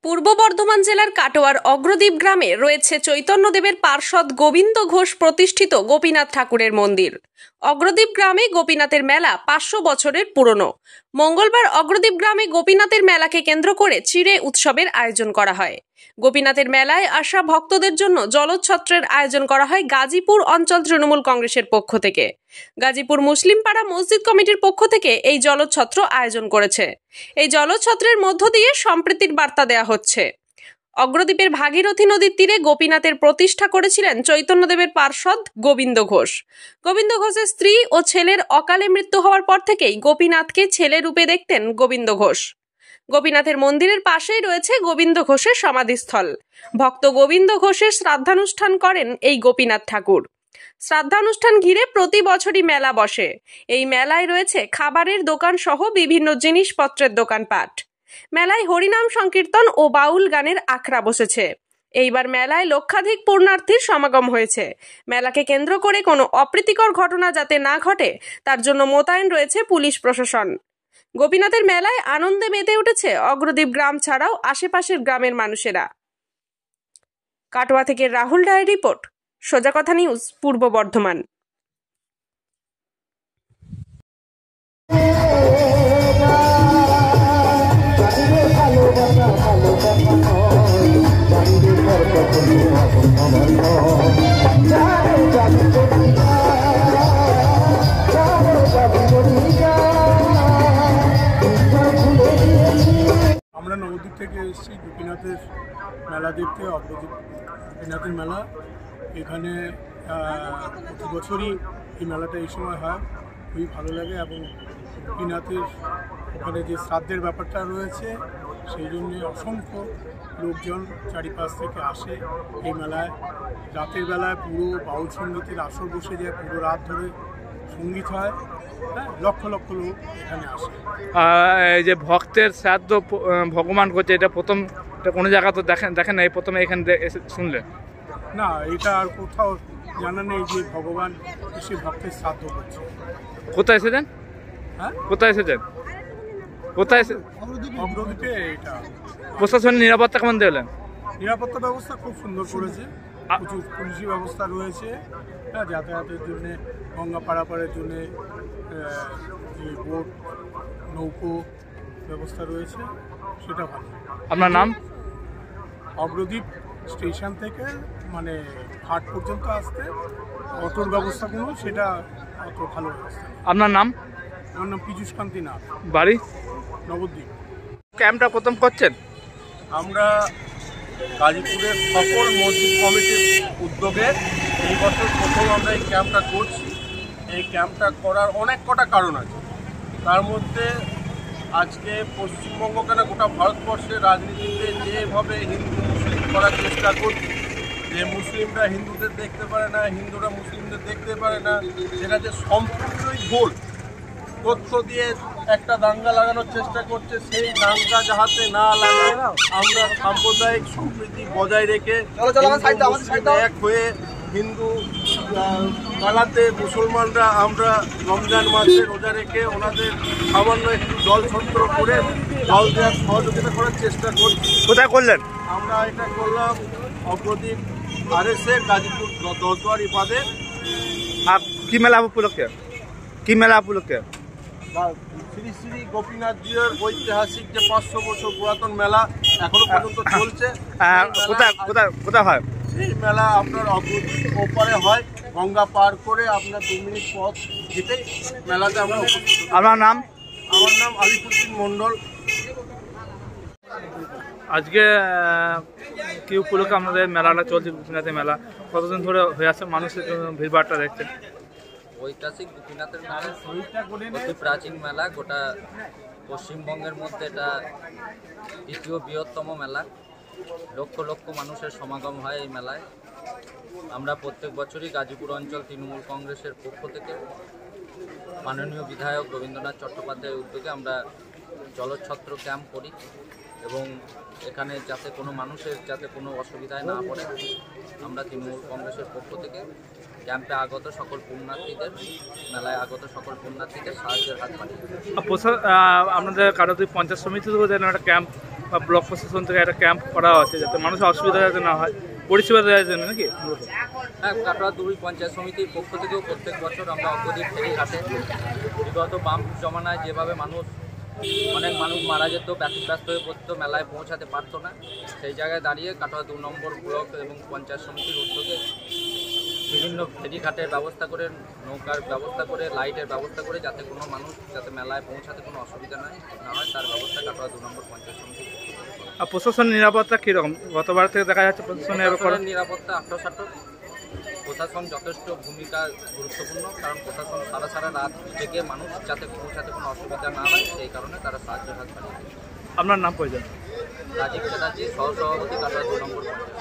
পূর্ব বর্ধমান জেলার কাটোয়ার অগ্রদ্বীপ গ্রামে রয়েছে চৈতন্যদেবের পার্ষদ গোবিন্দ ঘোষ প্রতিষ্ঠিত গোপীনাথ ঠাকুরের মন্দির। অগ্রদ্বীপ গ্রামে গোপীনাথের মেলা 500 বছরের পুরনো। মঙ্গলবার অগ্রদ্বীপ গ্রামে গোপীনাথের মেলাকে কেন্দ্র করে চিড়ে উৎসবের আয়োজন করা হয়। গোপীনাথের মেলায় আসা ভক্তদের জন্য জলচ্ছত্রের আয়োজন করা হয় গাজীপুর অঞ্চল তৃণমূল কংগ্রেসের পক্ষ থেকে। গাজীপুর মুসলিম পাড়া মসজিদ কমিটির পক্ষ থেকে এই জলচ্ছত্র আয়োজন করেছে। এই জলচ্ছত্রের মধ্য দিয়ে সম্প্রীতির বার্তা দেওয়া হচ্ছে। অগ্রদ্বীপের ভাগীরথী নদীর তীরে গোপীনাথের প্রতিষ্ঠা করেছিলেন চৈতন্যদেবের পার্ষদ গোবিন্দ ঘোষ। গোবিন্দ ঘোষের স্ত্রী ও ছেলের অকালে মৃত্যু হওয়ার পর থেকেই গোপীনাথকে ছেলে রূপে দেখতেন গোবিন্দ ঘোষ। গোপীনাথের মন্দিরের পাশেই রয়েছে গোবিন্দ ঘোষের সমাধিস্থল। ভক্ত গোবিন্দ ঘোষের শ্রাদ্ধানুষ্ঠান করেন এই গোপীনাথ ঠাকুর। শ্রাদ্ধানুষ্ঠান ঘিরে প্রতি বছরই মেলা বসে। এই মেলায় রয়েছে খাবারের দোকান সহ বিভিন্ন জিনিসপত্রের দোকানপাট। মেলায় হরিনাম সংকীর্তন ও বাউল গানের আখড়া বসেছে। এইবার মেলায় লক্ষাধিক পুণ্যার্থীর সমাগম হয়েছে। মেলাকে কেন্দ্র করে কোনো অপ্রীতিকর ঘটনা যাতে না ঘটে তার জন্য মোতায়েন রয়েছে পুলিশ প্রশাসন। গোপীনাথের মেলায় আনন্দে মেতে উঠেছে অগ্রদ্বীপ গ্রাম ছাড়াও আশেপাশের গ্রামের মানুষেরা। কাটোয়া থেকে রাহুল রায়ের রিপোর্ট, সোজা কথা নিউজ, পূর্ব বর্ধমান। আমরা নবদ্বীপ থেকে এসেছি গোপীনাথের মেলা দেখতে। অগ্রদ্বীপ গোপীনাথের মেলা এখানে প্রতি বছরই এই মেলাটা এই সময় হয়, খুবই ভালো লাগে। এবং গোপীনাথের ওখানে যে শ্রাদ্ধের ব্যাপারটা রয়েছে সেই জন্যে অসংখ্য লোকজন চারিপাশ থেকে আসে এই মেলায়। রাতের বেলায় পুরো বাউল সঙ্গীতের আসর বসে যায়, পুরো রাত ধরে সঙ্গীত হয়। হ্যাঁ, লক্ষ লক্ষ লোক এখানে আসে। এই যে ভক্তের শ্রাদ্ধ ভগবান করছে, এটা প্রথম কোনো জায়গা তো দেখেন না, এই প্রথমে এখানে এসে শুনলেন? না, এটা আর কোথাও জানা নেই যে ভগবান এসে ভক্তের শ্রাদ্ধ করছে। কোথায় এসেছেন? হ্যাঁ, কোথায় এসেছেন? কোথায় অগ্রদ্বীপে। এটা প্রশাসনের নিরাপত্তা কেমন দেখলেন? নিরাপত্তা ব্যবস্থা খুব সুন্দর করেছে, প্রচুর পুলিশি ব্যবস্থা রয়েছে। হ্যাঁ, যাতায়াতের জন্যে, গঙ্গা পারাপারের জন্যে যে বোট, নৌকো ব্যবস্থা রয়েছে, সেটা ভালো। আপনার নাম? অগ্রদ্বীপ স্টেশন থেকে মানে ঘাট পর্যন্ত আসতে অটোর ব্যবস্থাগুলো সেটা অত ভালো ব্যবস্থা। আপনার নাম? আমার নাম পীযূষ কান্তি নাথ, বাড়ি নবদ্বীপ। ক্যাম্পটা প্রথম করছেন? আমরা গাজীপুরের সকল মসজিদ কমিটির উদ্যোগে এই বছর প্রথম আমরা এই ক্যাম্পটা করছি। এই ক্যাম্পটা করার অনেক কটা কারণ আছে। তার মধ্যে আজকে পশ্চিমবঙ্গ কেন গোটা ভারতবর্ষের রাজনীতিতে যেভাবে হিন্দু মুসলিম করার চেষ্টা করছে, যে মুসলিমরা হিন্দুদের দেখতে পারে না, হিন্দুরা মুসলিমদের দেখতে পারে না, সেটা যে সম্পূর্ণই ভুল তথ্য দিয়ে একটা দাঙ্গা লাগানোর চেষ্টা করছে। সেই দাঙ্গা যাহাতে না লাগে, আমরা সাম্প্রদায়িক সম্প্রীতি বজায় রেখে এক হয়ে হিন্দু পালাতে মুসলমানরা আমরা রমজান মাসে রোজা রেখে ওনাদের সামান্য একটু জল ছত্র করে জল দেওয়ার সহযোগিতা করার চেষ্টা করছি। কোথায় করলেন? আমরা এটা করলাম অগ্রদ্বীপ RSA গাজীপুর 10 দুয়ারি বাদে। কি মেলা উপলক্ষে? কি মেলা উপলক্ষে? শ্রী শ্রী গোপীনাথ জিউর ঐতিহাসিক যে 500 বছর পুরাতন মেলা এখনো পর্যন্ত চলছে। কোথায় হয় সেই মেলা? আপনার অগ্রদ্বীপ ওপারে হয়, গঙ্গা পার করে আপনার 2 মিনিট পথ যেতেই মেলাতে আমরা উপস্থিত। আপনার নাম? আমার নাম আলিফুদ্দিন মণ্ডল। আজকে কি উপলক্ষে আমাদের মেলাটা চলছে? গোপীনাথের মেলা কতদিন ধরে হয়ে আসছে? মানুষের ভিড়ভাড়টা দেখছেন? ঐতিহাসিক গোপীনাথের মেলা অতি প্রাচীন মেলা। গোটা পশ্চিমবঙ্গের মধ্যে এটা দ্বিতীয় বৃহত্তম মেলা। লক্ষ লক্ষ মানুষের সমাগম হয় এই মেলায়। আমরা প্রত্যেক বছরই গাজীপুর অঞ্চল তৃণমূল কংগ্রেসের পক্ষ থেকে মাননীয় বিধায়ক রবীন্দ্রনাথ চট্টোপাধ্যায়ের উদ্যোগে আমরা জলচ্ছত্র ক্যাম্প করি এবং এখানে যাতে কোনো মানুষের যাতে কোনো অসুবিধায় না পড়ে আমরা তৃণমূল কংগ্রেসের পক্ষ থেকে ক্যাম্পে আগত সকল পুণ্যার্থীদের, মেলায় আগত সকল পুণ্যার্থীদের সাহায্যের হাত বাড়িয়ে আপনাদের কাটোদ্বীপ পঞ্চায়েত সমিতি থেকে যেন একটা ক্যাম্প বা ব্লক প্রশাসন থেকে একটা ক্যাম্প করা হচ্ছে যাতে মানুষের অসুবিধা যাতে না হয়, পরিষেবা দেওয়ার জন্য নাকি? হ্যাঁ, কাটোয়া 2 পঞ্চায়েত সমিতির পক্ষ থেকেও প্রত্যেক বছর আমরা অগ্রদীপ ফেরিঘাটে বিগত বাম জমানায় যেভাবে অনেক মানুষ মারা যেত, ব্যতিব্যস্ত হয়ে পড়তো, মেলায় পৌঁছাতে পারতো না, সেই জায়গায় দাঁড়িয়ে কাটোয়া 2 নম্বর ব্লক এবং পঞ্চায়েত সমিতির উদ্যোগে বিভিন্ন ফেরিঘাটের ব্যবস্থা করে, নৌকার ব্যবস্থা করে, লাইটের ব্যবস্থা করে যাতে কোনো মানুষ যাতে মেলায় পৌঁছাতে কোনো অসুবিধা না হয় তার ব্যবস্থা কাটোয়া 2 নম্বর পঞ্চায়েত সমিতি। আর প্রশাসন নিরাপত্তা কীরকম? গতবার থেকে দেখা যাচ্ছে প্রশাসনের নিরাপত্তা আট্টসাট্ট। প্রশাসন যথেষ্ট ভূমিকা গুরুত্বপূর্ণ, কারণ প্রশাসন সারা রাত থেকে মানুষ যাতে পৌঁছাতে কোনো অসুবিধা না হয় সেই কারণে তারা সাহায্যের হাত বাড়িয়ে। আপনার নাম পরিচয়? রাজীব চ্যাটার্জি, সহসভাপতি, কাটোয়া 2 নম্বর পঞ্চায়েত।